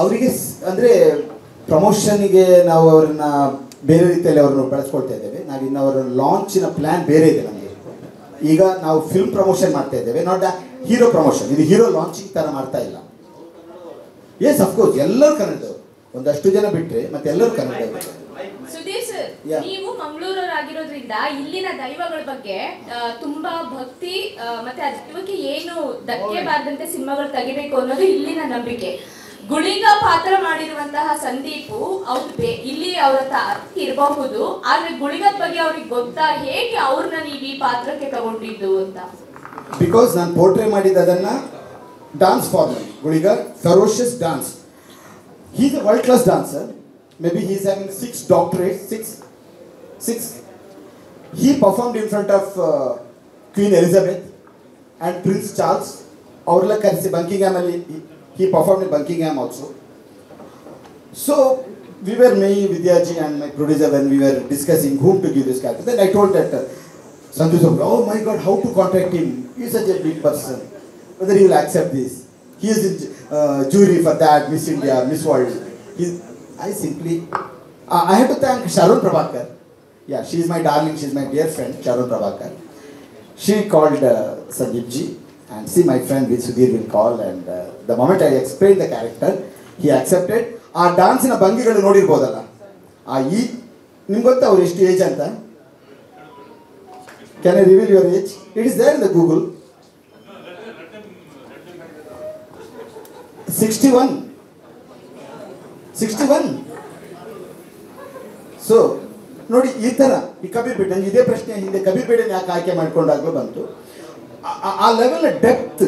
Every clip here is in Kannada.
ಅವರಿಗೆ ಅಂದರೆ ಪ್ರಮೋಷನ್ಗೆ ನಾವು ಅವ್ರನ್ನ ಬೇರೆ ರೀತಿಯಲ್ಲಿ ಅವ್ರನ್ನ ಬಳಸ್ಕೊಳ್ತಾ ಇದ್ದೇವೆ. ನಾವು ಇನ್ನು ಅವರ ಲಾಂಚಿನ ಪ್ಲ್ಯಾನ್ ಬೇರೆ ಇದೆ ನಮಗೆ. ಈಗ ನಾವು ಫಿಲ್ಮ್ ಪ್ರಮೋಷನ್ ಮಾಡ್ತಾ ಇದ್ದೇವೆ, ನಾಟ್ ದ ಹೀರೋ ಪ್ರಮೋಷನ್. ಇದು ಹೀರೋ ಲಾಂಚಿಂಗ್ ಥರ ಮಾಡ್ತಾ ಇಲ್ಲ. ಎಸ್ ಅಫ್ಕೋರ್ಸ್ ಎಲ್ಲರೂ ಕನ್ನಡದವರು, ಒಂದಷ್ಟು ಜನ ಬಿಟ್ಟರೆ ಮತ್ತೆ ಎಲ್ಲರೂ ಕನ್ನಡದವರು. ಸುಧೀರ್ ಸರ್, ನೀವು ಮಂಗಳೂರವರಾಗಿರೋದ್ರಿಂದ ಇಲ್ಲಿನ ದೈವಗಳ ಬಗ್ಗೆ ತುಂಬಾ ಭಕ್ತಿ ಮತ್ತೆ ಅದಕ್ಕೆ ಏನು ಧಕ್ಕೆ ಬಾರದಂತೆ ಸಿನಿಮಾಗಳು ತೆಗಿಬೇಕು ಅನ್ನೋದು ಇಲ್ಲಿನ ನಂಬಿಕೆ. ಗುಳಿಗ ಪಾತ್ರ ಮಾಡಿರುವಂತಹ ಸಂದೀಪು ಅವ್ರು ಇಲ್ಲಿ ಅವರ ಇರಬಹುದು, ಆದ್ರೆ ಗುಳಿಗದ ಬಗ್ಗೆ ಅವ್ರಿಗೆ ಗೊತ್ತಾ? ಹೇಗೆ ಅವ್ರನ್ನ ನೀವು ಈ ಪಾತ್ರಕ್ಕೆ ತಗೊಂಡಿದ್ದು ಅಂತ? ಬಿಕಾಸ್ ನಾನು ಪೋರ್ಟ್ರೇ ಮಾಡಿದ್ದು ಅದನ್ನ dance form. Guliga ferocious dance. He is a world class dancer. Maybe he is having 6 doctorates, 6. He performed in front of Queen Elizabeth and Prince Charles. Aurla karisi Buckingham alli he performed in Buckingham also. So we were me, Vidyaji and my producer, when we were discussing whom to give this character. Then I told that Sandhu Sabra, oh my God, how to contact him? He is such a big person. Whether he will accept this? He is in jury for that, Miss India, Miss World. I simply, I have to thank Sharon Prabhakar. Yeah, she is my darling, she is my dear friend, Sharon Prabhakar. She called Sandeep ji, and see my friend Sudhir will call, and the moment I explained the character, he accepted. ಆ ಡಾನ್ಸಿನ ಭಂಗಿಗಳು ನೋಡಿರ್ಬೋದಲ್ಲ, ನಿಮ್ಗೆ ಗೊತ್ತಾ ಅವ್ರು ಎಷ್ಟು ಏಜ್ ಅಂತ? Can I reveal your age? It is there in the Google. 61. So ನೋಡಿ, ಈ ಥರ ಈ ಕಬೀರ್ ಬೇಡ, ನನಗೆ ಇದೇ ಪ್ರಶ್ನೆ ಹಿಂದೆ ಕಬೀರ್ ಬೇಡನ ಯಾಕೆ ಆಯ್ಕೆ ಮಾಡ್ಕೊಂಡಾಗಲೂ ಬಂತು. ಆ ಲೆವೆಲ್ನ ಡೆಪ್ತ್,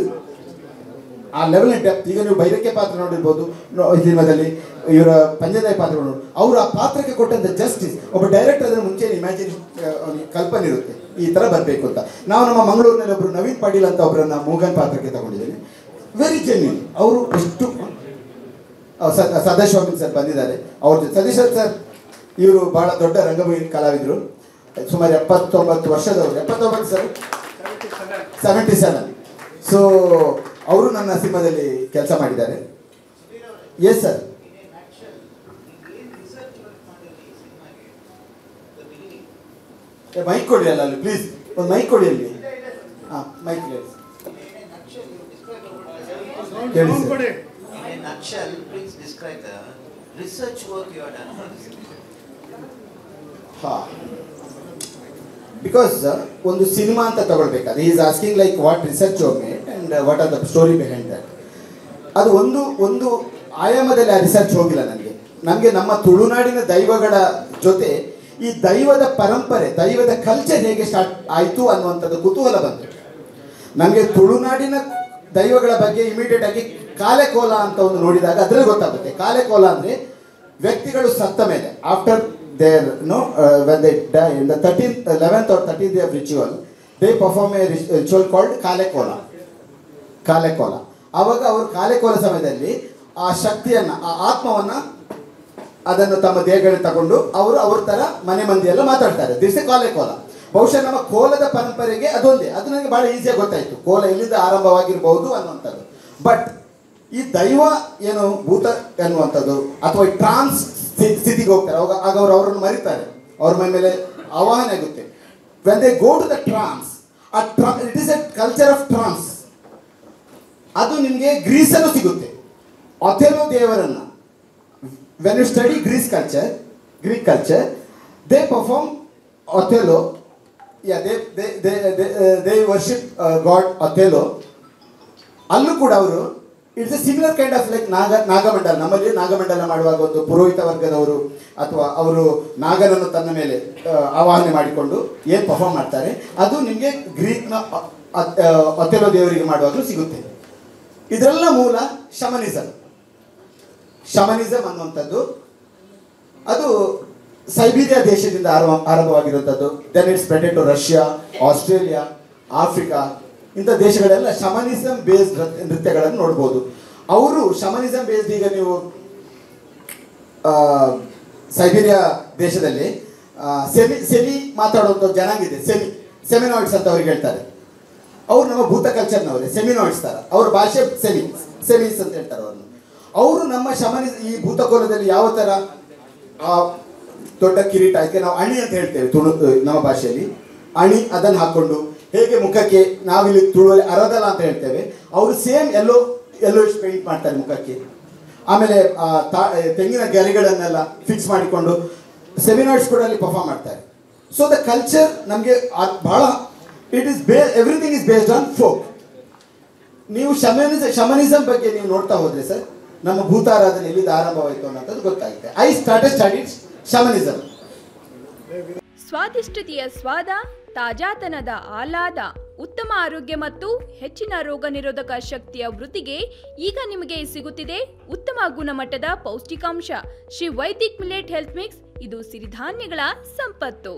ಈಗ ನೀವು ಬೈರಕ್ಕೆ ಪಾತ್ರ ನೋಡಿರ್ಬೋದು ಸಿನಿಮಾದಲ್ಲಿ, ಇವರ ಪಂಜದಾಯಿ ಪಾತ್ರಗಳು ನೋಡಿ, ಅವರು ಆ ಪಾತ್ರಕ್ಕೆ ಕೊಟ್ಟಂಥ ಜಸ್ಟಿಸ್. ಒಬ್ಬ ಡೈರೆಕ್ಟರ್ ಅದರ ಮುಂಚೆ ಇಮ್ಯಾಜಿನೇಷನ್ ಕಲ್ಪನೆ ಇರುತ್ತೆ ಈ ಥರ ಬರಬೇಕು ಅಂತ. ನಾವು ನಮ್ಮ ಮಂಗಳೂರಿನಲ್ಲಿ ಒಬ್ಬರು ನವೀನ್ ಪಾಟೀಲ್ ಅಂತ ಒಬ್ಬರನ್ನ ಮೂಗನ್ ಪಾತ್ರಕ್ಕೆ ತಗೊಂಡಿದ್ದೇನೆ. Very genuine. ಅವರು ಎಷ್ಟು ಸದಾಶಿವ ಸರ್ ಬಂದಿದ್ದಾರೆ, ಅವ್ರ ಸತೀಶ್ ಸರ್ ಇವರು ಬಹಳ ದೊಡ್ಡ ರಂಗಭೂಮಿ ಕಲಾವಿದರು, ಸುಮಾರು 79 ವರ್ಷದವರು. 79 ಸರ್, 77. ಸೊ ಅವರು ನನ್ನ ಸಿನಿಮಾದಲ್ಲಿ ಕೆಲಸ ಮಾಡಿದ್ದಾರೆ. Yes sir. ಮೈಕ್ ಕೊಡಿ ಅಲ್ಲ ಅಲ್ಲಿ ಪ್ಲೀಸ್, ಒಂದು ಮೈಕ್ ಕೊಡಿ ಅಲ್ಲಿ. ಹಾಂ, ಮೈಕ್ ಹೇಳಿ sir. In a nutshell, please describe the research work you have done for this. Because ಒಂದು ಸಿನಿಮಾ ಅಂತ ತಗೊಳ್ಬೇಕಾದ್ರೆ is asking like what research you made and what are the story behind that. ಅದು ಒಂದು ಆಯಾಮದಲ್ಲಿ ಆ ರಿಸರ್ಚ್ ಹೋಗಿಲ್ಲ ನನಗೆ ನಮ್ಮ ತುಳುನಾಡಿನ ದೈವಗಳ ಜೊತೆ ಈ ದೈವದ ಪರಂಪರೆ, ದೈವದ ಕಲ್ಚರ್ ಹೇಗೆ ಸ್ಟಾರ್ಟ್ ಆಯಿತು ಅನ್ನುವಂಥದ್ದು ಕುತೂಹಲ ಬಂತು ನನಗೆ. ತುಳುನಾಡಿನ ದೈವಗಳ ಬಗ್ಗೆ ಇಮಿಡಿಯೇಟ್ ಆಗಿ ಕಾಲೆಕೋಲ ಅಂತ ಒಂದು ನೋಡಿದಾಗ ಅದರಲ್ಲಿ ಗೊತ್ತಾಗುತ್ತೆ. ಕಾಲೆಕೋಲ ಅಂದರೆ ವ್ಯಕ್ತಿಗಳು ಸತ್ತ ಮೇಲೆ, after their when they die in the 11th or 13th day of ritual, they perform a ritual called ಕಾಲೆಕೋಲ. ಆವಾಗ ಅವರು ಕಾಲೆಕೋಲ ಸಮಯದಲ್ಲಿ ಆ ಶಕ್ತಿಯನ್ನು, ಆ ಆತ್ಮವನ್ನು ಅದನ್ನು ತಮ್ಮ ದೇಹಗಳಿಗೆ ತಗೊಂಡು ಅವರು ಅವ್ರ ಥರ ಮನೆ ಮಂದಿಯೆಲ್ಲ ಮಾತಾಡ್ತಾರೆ. ದಿಸ್ ಎ ಕಾಲೆಕೋಲ. ಬಹುಶಃ ನಮ್ಮ ಕೋಲದ ಪರಂಪರೆಗೆ ಅದೊಂದೇ, ಅದು ನನಗೆ ಭಾಳ ಈಸಿಯಾಗಿ ಗೊತ್ತಾಯಿತು, ಕೋಲ ಎಲ್ಲಿಂದ ಆರಂಭವಾಗಿರ್ಬೋದು ಅನ್ನುವಂಥದ್ದು. ಬಟ್ ಈ ದೈವ ಏನು ಭೂತ ಎನ್ನುವಂಥದ್ದು ಅಥವಾ ಈ ಟ್ರಾನ್ಸ್ ಸ್ಥಿತಿಗೆ ಹೋಗ್ತಾರೆ, ಆಗ ಅವರನ್ನು ಮರಿತಾರೆ, ಅವ್ರ ಮೈ ಮೇಲೆ ಆವಾಹನೆ ಆಗುತ್ತೆ. When they go to the trance, it is a culture of trance. ಅದು ನಿಮಗೆ ಗ್ರೀಸಲ್ಲೂ ಸಿಗುತ್ತೆ. ಅಥೆಲೋ ದೇವರನ್ನು, when you study Greek culture, they perform Othello. they worship God Othello. ಅಲ್ಲೂ ಕೂಡ ಅವರು it's a similar kind of like Nagamandala. ನಮ್ಮಲ್ಲಿ ನಾಗಮಂಡಲ ಮಾಡುವಾಗ ಒಂದು ಪುರೋಹಿತ ವರ್ಗದವರು ಅಥವಾ ಅವರು ನಾಗನನ್ನು ತನ್ನ ಮೇಲೆ ಆವಾಹನೆ ಮಾಡಿಕೊಂಡು ಏನು ಪರ್ಫಾರ್ಮ್ ಮಾಡ್ತಾರೆ, ಅದು ನಿಮಗೆ ಗ್ರೀಕ್ನ ಅಥೆಲೋ ದೇವರಿಗೆ ಮಾಡುವಾಗಲೂ ಸಿಗುತ್ತೆ. ಇದರೆಲ್ಲ ಮೂಲ ಶಮನಿಸಮ್ ಅನ್ನುವಂಥದ್ದು. ಅದು ಸೈಬೀರಿಯಾ ದೇಶದಿಂದ ಆರಂಭವಾಗಿರುವಂಥದ್ದು. Then it's spreaded to Russia, Australia, Africa, ಇಂಥ ದೇಶಗಳೆಲ್ಲ ಶಮನಿಸಮ್ ಬೇಸ್ಡ್ ನೃತ್ಯಗಳನ್ನು ನೋಡ್ಬೋದು. ಅವರು ಶಮನಿಸಮ್ ಬೇಸ್ಡ್, ಈಗ ನೀವು ಸೈಬೀರಿಯಾ ದೇಶದಲ್ಲಿ ಸೆಮಿ ಮಾತಾಡುವಂಥ ಜನಾಂಗ ಇದೆ, ಸೆಮಿನಾಯ್ಡ್ಸ್ ಅಂತ ಅವ್ರಿಗೆ ಹೇಳ್ತಾರೆ. ಅವ್ರು ನಮ್ಮ ಭೂತ ಕಲ್ಚರ್ನವರೇ, ಸೆಮಿನಾಯ್ಡ್ಸ್ ಥರ ಅವ್ರ ಭಾಷೆ ಸೆಮೀಸ್ ಅಂತ ಹೇಳ್ತಾರೆ ಅವ್ರನ್ನು. ಅವರು ನಮ್ಮ ಈ ಭೂತಕೋಲದಲ್ಲಿ ಯಾವ ಥರ ದೊಡ್ಡ ಕಿರೀಟ, ಅದಕ್ಕೆ ನಾವು ಅಣಿ ಅಂತ ಹೇಳ್ತೇವೆ ನಮ್ಮ ಭಾಷೆಯಲ್ಲಿ, ಅಣಿ ಅದನ್ನು ಹಾಕ್ಕೊಂಡು ಹೇಗೆ ಮುಖಕ್ಕೆ ನಾವಿಲ್ಲಿ ತುಳುವಲ್ಲಿ ಅರದಲ ಅಂತ ಹೇಳ್ತೇವೆ, ಅವರು ಸೇಮ್ ಯೆಲ್ಲೋಯಿಶ್ ಪೇಂಟ್ ಮಾಡ್ತಾರೆ ಮುಖಕ್ಕೆ. ಆಮೇಲೆ ತೆಂಗಿನ ಗೆರೆಗಳನ್ನೆಲ್ಲ ಫಿಕ್ಸ್ ಮಾಡಿಕೊಂಡು ಸೆಮಿನಾರ್ಸ್ ಕೂಡ ಅಲ್ಲಿ ಪರ್ಫಾರ್ಮ್ ಮಾಡ್ತಾರೆ. ಸೊ ದ ಕಲ್ಚರ್ ನಮಗೆ ಬಹಳ everything is based on folk. ನೀವು ಶಮನಿಸಮ್ ಬಗ್ಗೆ ನೀವು ನೋಡ್ತಾ ಹೋದ್ರೆ ಸರ್, ನಮ್ಮ ಭೂತಾರಾಧನೆ ಎಲ್ಲಿಂದ ಆರಂಭವಾಯಿತು ಅನ್ನೋದು ಗೊತ್ತಾಗುತ್ತೆ. I started ಶಮನಿಸಮ್. ಸ್ವಾದಿಷ್ಟತೆಯ ಸ್ವಾದ, ತಾಜಾತನದ ಆಹ್ಲಾದ, ಉತ್ತಮ ಆರೋಗ್ಯ ಮತ್ತು ಹೆಚ್ಚಿನ ರೋಗ ನಿರೋಧಕ ಶಕ್ತಿಯ ವೃದ್ಧಿಗೆ ಈಗ ನಿಮಗೆ ಸಿಗುತ್ತಿದೆ ಉತ್ತಮ ಗುಣಮಟ್ಟದ ಪೌಷ್ಟಿಕಾಂಶ. Shri Vaidik millet health mix, ಇದು ಸಿರಿಧಾನ್ಯಗಳ ಸಂಪತ್ತು.